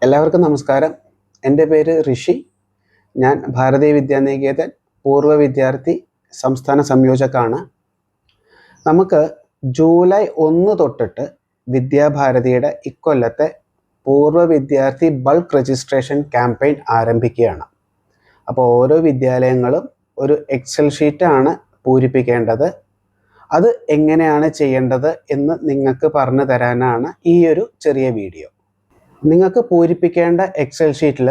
എല്ലാവർക്കും നമസ്കാരം. എൻ്റെ പേര് ഋഷി. ഞാൻ ഭാരതീയ വിദ്യാനികേതൻ പൂർവ്വ വിദ്യാർത്ഥി സംസ്ഥാന സംയോജകനാണ്. നമുക്ക് ജൂലൈ 1 തൊട്ടിട്ട് വിദ്യാഭാരതിയുടെ ഇക്കൊല്ലത്തെ പൂർവ്വ വിദ്യാർത്ഥി ബൾക്ക് രജിസ്ട്രേഷൻ ക്യാമ്പയിൻ ആരംഭിക്കുകയാണ്. അപ്പോൾ ഓരോ വിദ്യാലയങ്ങളും ഒരു എക്സൽ ഷീറ്റാണ് പൂരിപ്പിക്കേണ്ടത്. അത് എങ്ങനെയാണ് ചെയ്യേണ്ടത് എന്ന് നിങ്ങൾക്ക് പറഞ്ഞു തരാനാണ് ഈ ഒരു ചെറിയ വീഡിയോ. നിങ്ങൾക്ക് പൂരിപ്പിക്കേണ്ട എക്സൽ ഷീറ്റിൽ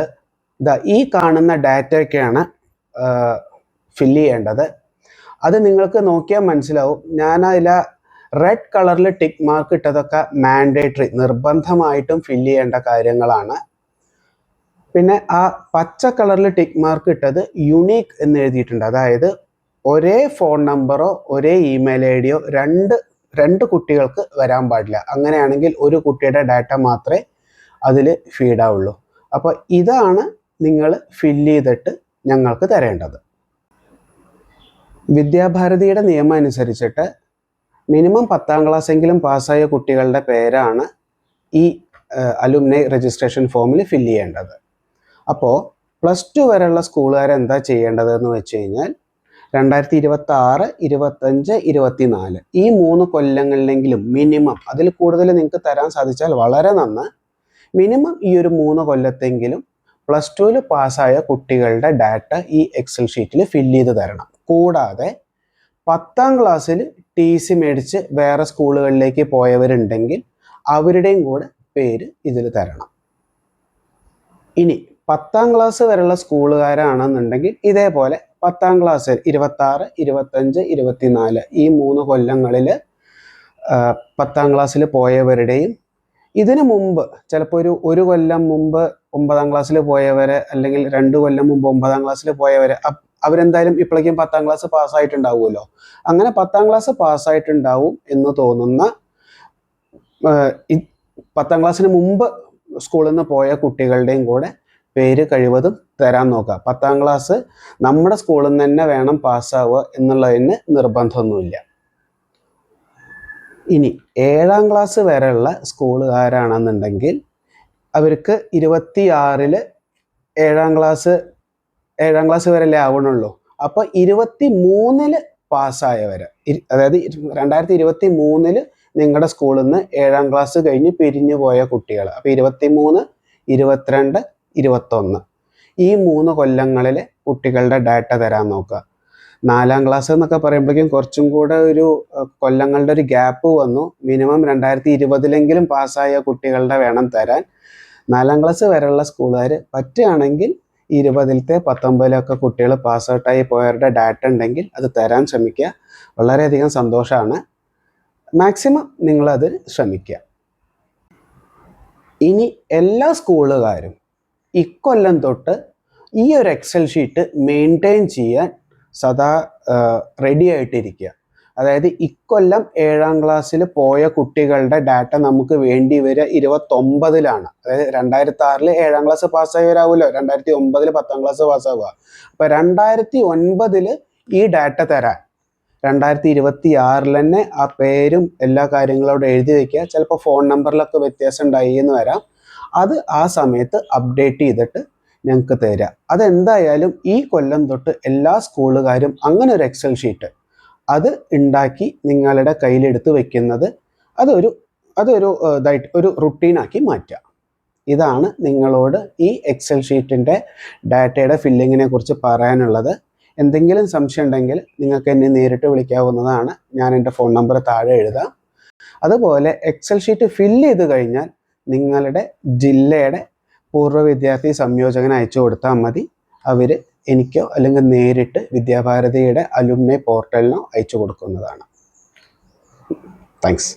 ഈ കാണുന്ന ഡാറ്റയൊക്കെയാണ് ഫില്ല് ചെയ്യേണ്ടത്. അത് നിങ്ങൾക്ക് നോക്കിയാൽ മനസ്സിലാവും. ഞാൻ അതിൽ റെഡ് കളറിൽ ടിക്ക് മാർക്ക് ഇട്ടതൊക്കെ മാൻഡേറ്ററി, നിർബന്ധമായിട്ടും ഫില്ല് ചെയ്യേണ്ട കാര്യങ്ങളാണ്. പിന്നെ ആ പച്ച കളറിൽ ടിക്ക് മാർക്ക് ഇട്ടത് യുണീക്ക് എന്ന് എഴുതിയിട്ടുണ്ട്. അതായത് ഒരേ ഫോൺ നമ്പറോ ഒരേ ഇമെയിൽ ഐ ഡിയോ രണ്ട് കുട്ടികൾക്ക് വരാൻ പാടില്ല. അങ്ങനെയാണെങ്കിൽ ഒരു കുട്ടിയുടെ ഡാറ്റ മാത്രമേ അതിൽ ഫീഡാവുള്ളൂ. അപ്പോൾ ഇതാണ് നിങ്ങൾ ഫില്ല് ചെയ്തിട്ട് ഞങ്ങൾക്ക് തരേണ്ടത്. വിദ്യാഭാരതിയുടെ നിയമം അനുസരിച്ചിട്ട് മിനിമം 10ാം ക്ലാസ്സെങ്കിലും പാസ്സായ കുട്ടികളുടെ പേരാണ് ഈ അലുമിനി രജിസ്ട്രേഷൻ ഫോമിൽ ഫില്ല് ചെയ്യേണ്ടത്. അപ്പോൾ +2 വരെയുള്ള സ്കൂളുകാരെന്താ ചെയ്യേണ്ടതെന്ന് വെച്ച് കഴിഞ്ഞാൽ 2026, 25, 24 ഈ 3 കൊല്ലങ്ങളിലെങ്കിലും മിനിമം, അതിൽ കൂടുതൽ നിങ്ങൾക്ക് തരാൻ സാധിച്ചാൽ വളരെ നന്ന്, മിനിമം ഈ ഒരു 3 കൊല്ലത്തെങ്കിലും +2-ൽ പാസ്സായ കുട്ടികളുടെ ഡാറ്റ ഈ എക്സൽ ഷീറ്റിൽ ഫില്ല് ചെയ്ത് തരണം. കൂടാതെ 10ാം ക്ലാസ്സിൽ TC മേടിച്ച് വേറെ സ്കൂളുകളിലേക്ക് പോയവരുണ്ടെങ്കിൽ അവരുടെയും കൂടെ പേര് ഇതിൽ തരണം. ഇനി 10ാം ക്ലാസ് വരെയുള്ള സ്കൂളുകാരാണെന്നുണ്ടെങ്കിൽ ഇതേപോലെ 10ാം ക്ലാസ്സിൽ 26, 25, 24 ഈ 3 കൊല്ലങ്ങളിൽ 10ാം ക്ലാസ്സിൽ പോയവരുടെയും ഇതിനു മുമ്പ് ചിലപ്പോൾ ഒരു കൊല്ലം മുമ്പ് 9ാം ക്ലാസ്സിൽ പോയവരെ, അല്ലെങ്കിൽ 2 കൊല്ലം മുമ്പ് 9ാം ക്ലാസ്സിൽ പോയവരെ, അവരെന്തായാലും ഇപ്പോഴേക്കും 10ാം ക്ലാസ് പാസ്സായിട്ടുണ്ടാവുമല്ലോ. അങ്ങനെ 10ാം ക്ലാസ് പാസ്സായിട്ടുണ്ടാവും എന്ന് തോന്നുന്ന 10ാം ക്ലാസ്സിന് മുമ്പ് സ്കൂളിൽ നിന്ന് പോയ കുട്ടികളുടെയും കൂടെ പേര് കഴിവതും തരാൻ നോക്കുക. 10ാം ക്ലാസ് നമ്മുടെ സ്കൂളിൽ നിന്ന് തന്നെ വേണം പാസ്സാവുക എന്നുള്ളതിന് നിർബന്ധമൊന്നുമില്ല. ഇനി 7ാം ക്ലാസ് വരെയുള്ള സ്കൂളുകാരാണെന്നുണ്ടെങ്കിൽ അവർക്ക് 26-ൽ 7ാം ക്ലാസ് വരെയല്ലേ ആവണുള്ളൂ. അപ്പോൾ 23-ൽ പാസ്സായവർ, അതായത് 2023-ൽ നിങ്ങളുടെ സ്കൂളിൽ നിന്ന് 7ാം ക്ലാസ് കഴിഞ്ഞ് പിരിഞ്ഞു പോയ കുട്ടികൾ, അപ്പോൾ 23, 22, 21 ഈ 3 കൊല്ലങ്ങളിലെ കുട്ടികളുടെ ഡാറ്റ തരാൻ നോക്കുക. 4ാം ക്ലാസ് എന്നൊക്കെ പറയുമ്പോഴേക്കും കുറച്ചും കൂടെ ഒരു കൊല്ലങ്ങളുടെ ഒരു ഗ്യാപ്പ് വന്നു. മിനിമം 2020-ലെങ്കിലും പാസ്സായ കുട്ടികളുടെ വേണം തരാൻ. 4ാം ക്ലാസ് വരെയുള്ള സ്കൂളുകാർ പറ്റുകയാണെങ്കിൽ 20-ലത്തെ 19-ലൊക്കെ കുട്ടികൾ പാസ് ഔട്ടായി പോയവരുടെ ഡാറ്റ ഉണ്ടെങ്കിൽ അത് തരാൻ ശ്രമിക്കുക. വളരെയധികം സന്തോഷമാണ്. മാക്സിമം നിങ്ങളത് ശ്രമിക്കുക. ഇനി എല്ലാ സ്കൂളുകാരും ഇക്കൊല്ലം തൊട്ട് ഈ ഒരു എക്സൽ ഷീറ്റ് മെയിൻറ്റെയിൻ ചെയ്യാൻ സദാ റെഡി ആയിട്ടിരിക്കുക. അതായത് ഇക്കൊല്ലം 7ാം ക്ലാസ്സിൽ പോയ കുട്ടികളുടെ ഡാറ്റ നമുക്ക് വേണ്ടി വരിക 29-ലാണ്. അതായത് 2006-ൽ 7ാം ക്ലാസ് പാസ്സായവരാവുമല്ലോ 2009-ൽ 10ാം ക്ലാസ് പാസ്സാവുക. അപ്പോൾ 2009-ൽ ഈ ഡാറ്റ തരാൻ 2026-ൽ തന്നെ ആ പേരും എല്ലാ കാര്യങ്ങളോട് എഴുതി വയ്ക്കുക. ചിലപ്പോൾ ഫോൺ നമ്പറിലൊക്കെ വ്യത്യാസം ഉണ്ടായി എന്ന് വരാം. അത് ആ സമയത്ത് അപ്ഡേറ്റ് ചെയ്തിട്ട് ഞങ്ങൾക്ക് തരിക. അതെന്തായാലും ഈ കൊല്ലം തൊട്ട് എല്ലാ സ്കൂളുകാരും അങ്ങനെ ഒരു എക്സൽ ഷീറ്റ് അത് ഉണ്ടാക്കി നിങ്ങളുടെ കയ്യിലെടുത്ത് വെക്കുന്നത് അതൊരു ഒരു റുട്ടീനാക്കി മാറ്റുക. ഇതാണ് നിങ്ങളോട് ഈ എക്സൽ ഷീറ്റിൻ്റെ ഡാറ്റയുടെ ഫില്ലിങ്ങിനെ കുറിച്ച് പറയാനുള്ളത്. എന്തെങ്കിലും സംശയം ഉണ്ടെങ്കിൽ നിങ്ങൾക്ക് എന്നെ നേരിട്ട് വിളിക്കാവുന്നതാണ്. ഞാൻ എൻ്റെ ഫോൺ നമ്പർ താഴെ എഴുതാം. അതുപോലെ എക്സൽ ഷീറ്റ് ഫില്ല് ചെയ്ത് കഴിഞ്ഞാൽ നിങ്ങളുടെ ജില്ലയുടെ പൂർവ്വ വിദ്യാർത്ഥി സംയോജകന് അയച്ചു കൊടുത്താൽ മതി. അവർ എനിക്കോ അല്ലെങ്കിൽ നേരിട്ട് വിദ്യാഭാരതിയുടെ അലുമിനി പോർട്ടലിനോ അയച്ചു കൊടുക്കുന്നതാണ്. താങ്ക്സ്.